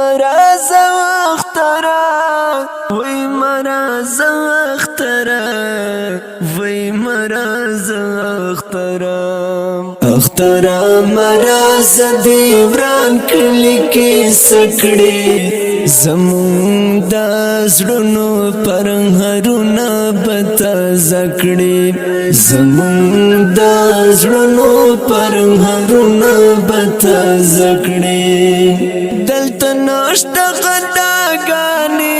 مرز اخترا وی مرز اخترا وی مرز اخترا اخترا مرز دی وران کلی کی سکڑی زمون دا زړونو پرهرونه بتا زکړي زمون دا زړونو پرهرونه بتا زکړي دلته ناشته غداګانې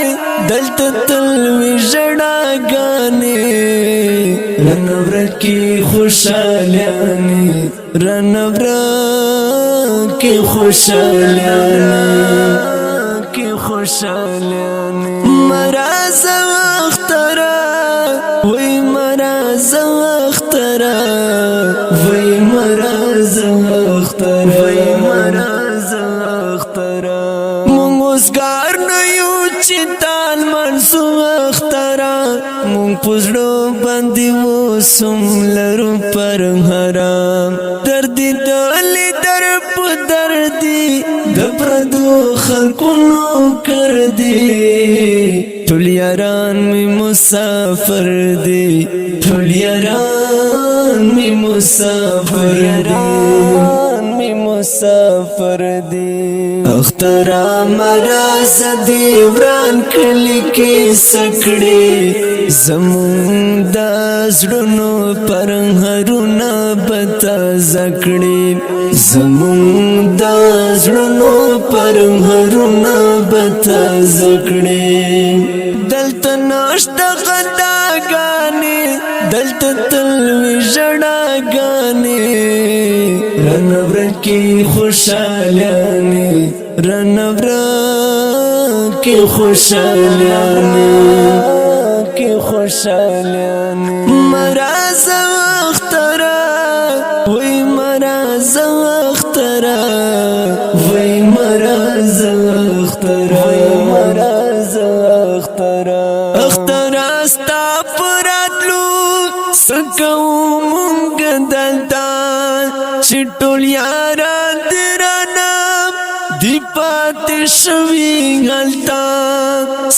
دلته تلوي ژړاګانې رنور کی خوشالیانې رنور کی خوشالیانې خوشالیانی مرز اخترا وی مرز اخترا وی مرز اخترا وی مرز اخترا مونږ اوسګار نه یو چې تال منسو اخترا مونږ پزړو باندې وسم لرو پر حرام دردی دلی در په دردی د پردو خلقونو کر دی ټول یاران می مسافر دی ټول یاران می مسافر دی مسافر دی اخترا مرز دی وران کلی کی سکڑی زمون دا زړونو پرهرونه بتا زکړي زمون دا زړونو پرهرونه بتا زکړي دلته ناشته غداګانې دلته تلوي ژړاګانې رنور کی خوشالیانې رنور کی خوشالیانې کی خوشالیانې مرز اخترا وی مرز اخترا وی مرز اخترا وی مرز اخترا اخترا ستا پراتلو سکو مونږ دلتا چې ټول یاران درانه دی پاتې شوي هلته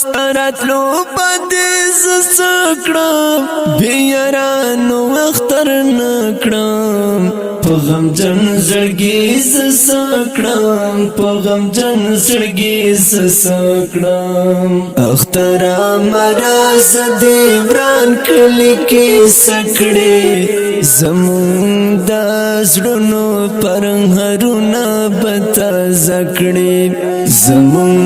ستراتلو باندې زسکړم بې یارانو اختر نه کړم په غمجن زړګي زسکړم په غمجن زړګي زسکړم اخترا مرز دی وران کلی کې سکړې زمون دا زړونو پرهرونه بتا زکړي زمون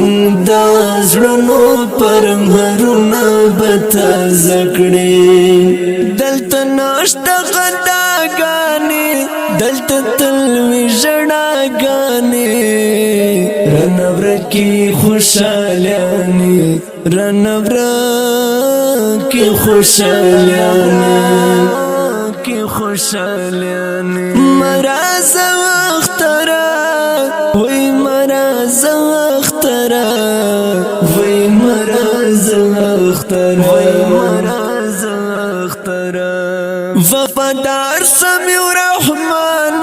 دا زړونو پرهرونه بتا زکړي دلته ناشته غداګانې دلته تلوي ژړاګانې رنور کی خوشالیانې رنور کی خوشالیانې کی خوشالیانې مرز اخترا وی مرز اخترا وی مرز اخترا وی مرز اخترا وفادار سمیع رحمان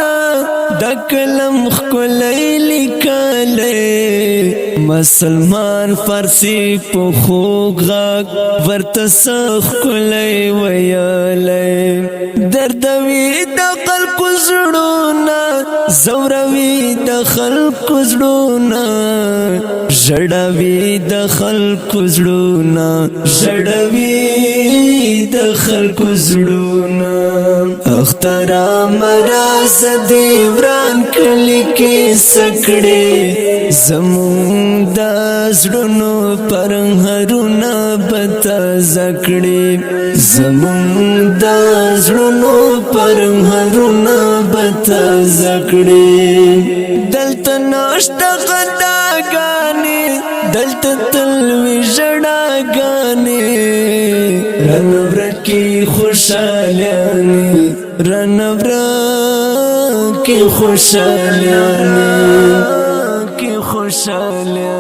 د کلم خلای لیکلې مسلمان فارسی په خوږ غږ ورته سخ کولای ویلې دردوي د خلکو زړونه زوروي د خلکو زړونه ژړوي د خلکو زړونه ژړوي د خلکو زړونه اخترا مرز دی وران کلی کې سکړې زمون دا زړونو پرهرونه بتا زکړي زمون دا زړونو پرهرونه بتا زکړي دلته ناشته غداګانې دلته تلوي ژړاګانې رنور کی خوشالیانې رنور کی خوشالیانې کی خوشالیانې